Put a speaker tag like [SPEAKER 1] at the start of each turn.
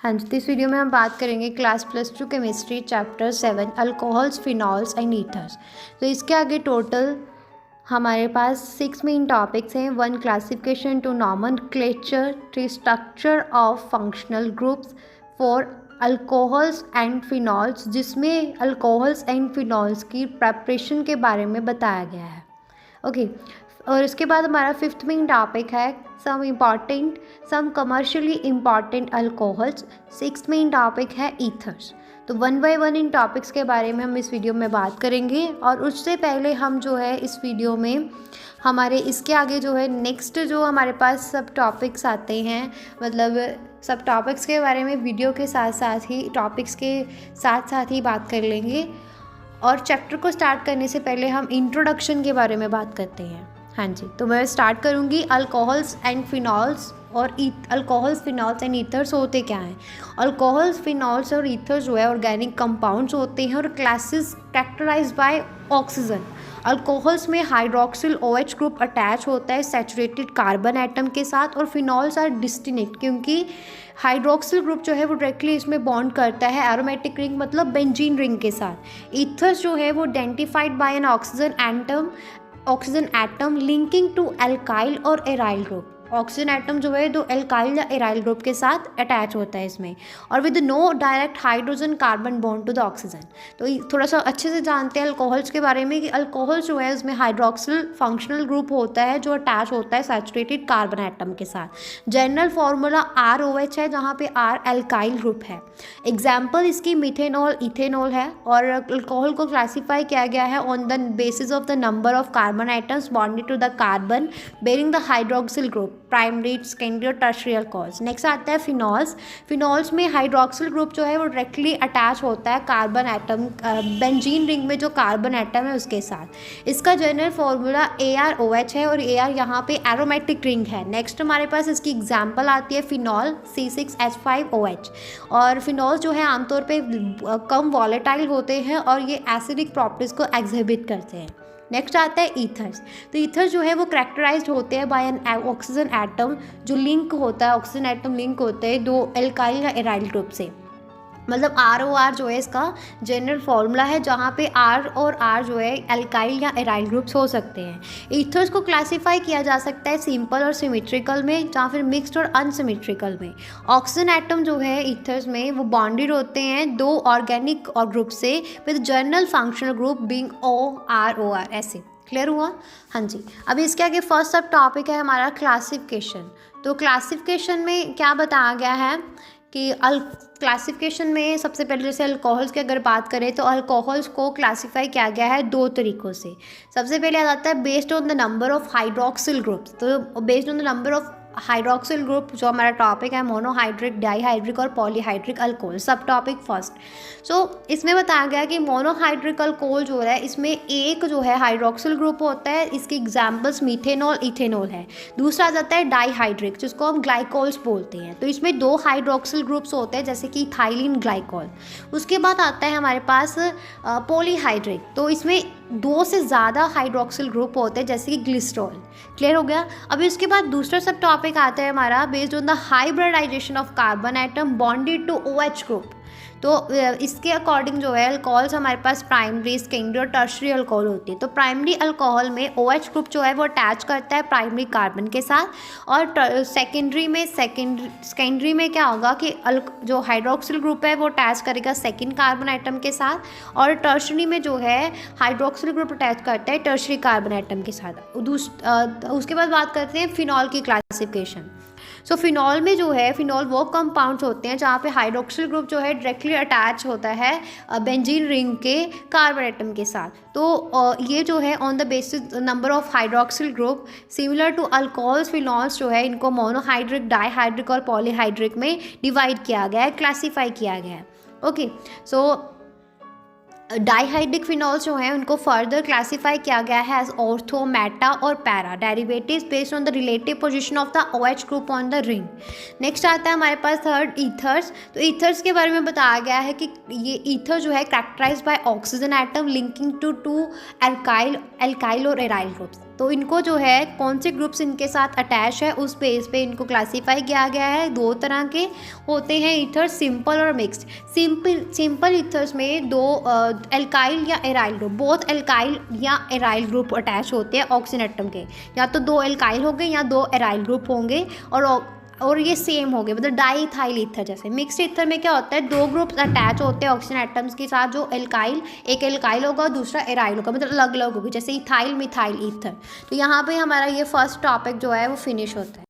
[SPEAKER 1] हाँ जी, तो इस वीडियो में हम बात करेंगे class +2 chemistry chapter 7 alcohols, phenols and ethers. तो इसके आगे टोटल हमारे पास 6 मेन टॉपिक्स हैं। 1 classification, 2 nomenclature, 3 structure of functional groups, 4 alcohols and phenols, जिसमें अल्कोहल्स एंड फिनॉल्स की प्रेपरेशन के बारे में बताया गया है। ओके और इसके बाद हमारा 5th मेन टॉपिक है some commercially important alcohols. 6th main topic है ईथर्स। तो 1 बाय 1 इन टॉपिक्स के बारे में हम इस वीडियो में बात करेंगे। और उससे पहले हम जो है इस वीडियो में हमारे इसके आगे जो है नेक्स्ट जो हमारे पास सब टॉपिक्स आते हैं, मतलब सब टॉपिक्स के बारे में वीडियो के साथ साथ ही टॉपिक्स के साथ साथ ही बात कर लेंगे। और चैप्टर को स्टार्ट करने से पहले हम इंट्रोडक्शन के बारे में बात करते हैं। हाँ जी, तो मैं स्टार्ट करूँगी अल्कोहल्स एंड फिनॉल्स और अल्कोहल्स, फिनॉल्स एंड ईथर्स होते क्या हैं। अल्कोहल्स, फिनॉल्स और ईथर्स जो है ऑर्गेनिक कंपाउंड्स होते हैं और classes characterized by oxygen. Alcohols में हाइड्रोक्सिल OH ग्रुप अटैच होता है सैचुरेटेड कार्बन एटम के साथ, और फिनॉल्स आर डिस्टिंक्ट क्योंकि हाइड्रोक्सिल ग्रुप जो है वो डायरेक्टली इसमें बॉन्ड करता है एरोमेटिक रिंग मतलब बेंजीन रिंग के साथ। ईथर्स जो है वो identified by an oxygen atom linking to alkyl और एराइल ग्रुप। ऑक्सीजन एटम जो है दो एल्काइल या एराइल ग्रुप के साथ अटैच होता है इसमें, और with no direct hydrogen carbon bond to the oxygen. तो थोड़ा सा अच्छे से जानते हैं अल्कोहल्स के बारे में कि अल्कोहल जो है उसमें हाइड्रोक्सिल फंक्शनल ग्रुप होता है जो अटैच होता है सैचुरेटेड कार्बन एटम के साथ। जनरल फार्मूला ROH है जहाँ पे R एल्काइल ग्रुप है। एग्जाम्पल इसकी मिथेनॉल, इथेनॉल है। और अल्कोहल को क्लासीफाई किया गया है on the basis of the number of carbon items bonded to the carbon bearing the hydroxyl group, primary, secondary और टर्शियरी अल्कोहल्स। नेक्स्ट आता है फिनॉल्स। फिनॉल्स में हाइड्रोक्सिल ग्रुप जो है वो डायरेक्टली अटैच होता है कार्बन एटम, बेंजीन रिंग में जो कार्बन एटम है उसके साथ। इसका जनरल फार्मूला ArOH है और AR यहाँ पे एरोमेटिक रिंग है। नेक्स्ट हमारे पास इसकी एग्जाम्पल आती है फिनॉल C6H5OH। और फिनॉल जो है आमतौर पे कम वॉलेटाइल होते हैं और ये एसिडिक प्रॉपर्टीज़ को एग्जिबिट करते हैं। नेक्स्ट आता है ईथर्स। तो ईथर्स जो है वो कैरेक्टराइज्ड होते हैं बाय एन ऑक्सीजन एटम जो लिंक होता है, ऑक्सीजन एटम लिंक होते हैं दो एल्काइल या एराइल ग्रुप से। मतलब ROR जो है इसका जनरल फार्मूला है जहाँ पे R और R जो है एल्काइल या एराइल ग्रुप्स हो सकते हैं। ईथर्स को क्लासीफाई किया जा सकता है सिंपल और सिमेट्रिकल में, या फिर मिक्स्ड और अनसिमेट्रिकल में। ऑक्सीजन एटम जो है ईथर्स में वो बॉन्डेड होते हैं दो ऑर्गेनिक और ग्रुप से with general functional group being OROR। ऐसे क्लियर हुआ? हाँ जी। अभी इसके आगे फर्स्ट सब टॉपिक है हमारा क्लासिफिकेशन। तो क्लासिफिकेशन में क्या बताया गया है कि क्लासिफिकेशन में सबसे पहले जैसे अल्कोहल्स की अगर बात करें तो अल्कोहल्स को क्लासीफाई किया गया है 2 तरीक़ों से। सबसे पहले आ जाता है based on the number of hydroxyl groups. तो based on the number of hydroxyl group जो हमारा टॉपिक है मोनोहाइड्रिक, डाईहाइड्रिक और पॉलीहाइड्रिक अल्कोहल, सब टॉपिक फर्स्ट। सो इसमें बताया गया कि मोनोहाइड्रिक अल्कोहल जो है इसमें एक जो है हाइड्रोक्सिल ग्रुप होता है, इसके एग्जाम्पल्स मीथेनॉल, इथेनॉल है। दूसरा आ जाता है डाईहाइड्रिक जिसको हम ग्लाइकोल्स बोलते हैं। तो इसमें 2 हाइड्रोक्सिल ग्रुप्स होते हैं जैसे कि इथाइलिन, ग्लाइकोल। उसके बाद आता है हमारे पास पॉलीहाइड्रिक। तो इसमें 2 से ज़्यादा हाइड्रोक्सिल ग्रुप होते हैं जैसे कि ग्लिसरॉल। क्लियर हो गया? अभी उसके बाद दूसरा सब टॉपिक आता है हमारा based on the hybridization of carbon atom bonded to OH group. तो इसके अकॉर्डिंग जो है अल्कोहल्स हमारे पास प्राइमरी, सेकेंडरी और टर्शियरी अल्कोहल होती है। तो प्राइमरी अल्कोहल में OH ग्रुप जो है वो अटैच करता है प्राइमरी कार्बन के साथ, और सेकेंडरी में क्या होगा कि जो हाइड्रोक्सिल ग्रुप है वो अटैच करेगा सेकेंड कार्बन एटम के साथ, और टर्शियरी में जो है हाइड्रोक्सिल ग्रुप अटैच करता है टर्शियरी कार्बन एटम के साथ। उसके बाद बात करते हैं फिनॉल की क्लासिफिकेशन। सो फिनॉल में जो है फिनॉल वो कंपाउंड्स होते हैं जहाँ पे हाइड्रोक्सिल ग्रुप जो है डायरेक्टली अटैच होता है बेंजीन रिंग के कार्बन एटम के साथ। तो ये जो है on the basis number of hydroxyl group similar to alcohols, phenols जो है इनको मोनोहाइड्रिक, डाईहाइड्रिक और पॉलीहाइड्रिक में डिवाइड किया गया है, क्लासीफाई किया गया है। ओके, सो डाईहाइड्रिक फिनॉल्स जो हैं उनको फर्दर क्लासीफाई किया गया है एज ऑर्थो, मेटा और para derivatives based on the relative position of the OH group on the ring. Next आता है हमारे पास थर्ड ईथर्स। तो ईथर्स के बारे में बताया गया है कि ये ईथर जो है characterized by oxygen atom linking to alkyl और एराइल ग्रुप्स। तो इनको जो है कौन से ग्रुप्स इनके साथ अटैच है उस बेस पे इनको क्लासीफाई किया गया है। दो तरह के होते हैं ईथर, सिंपल और मिक्स्ड। सिंपल ईथर्स में दो एल्काइल या एराइल ग्रुप, बोथ एल्काइल या एराइल ग्रुप अटैच होते हैं ऑक्सीजन एटम के, या तो दो एल्काइल होंगे या दो एराइल ग्रुप होंगे और ये सेम हो गए, मतलब डाई इथाइल ईथर जैसे। मिक्स्ड ईथर में क्या होता है, दो ग्रुप्स अटैच होते हैं ऑक्सीजन एटम्स के साथ, जो एल्काइल, एक एल्काइल होगा और दूसरा एराइल होगा, मतलब अलग अलग होगी, जैसे इथाइल मिथाइल ईथर। तो यहाँ पे हमारा ये फर्स्ट टॉपिक जो है वो फिनिश होता है।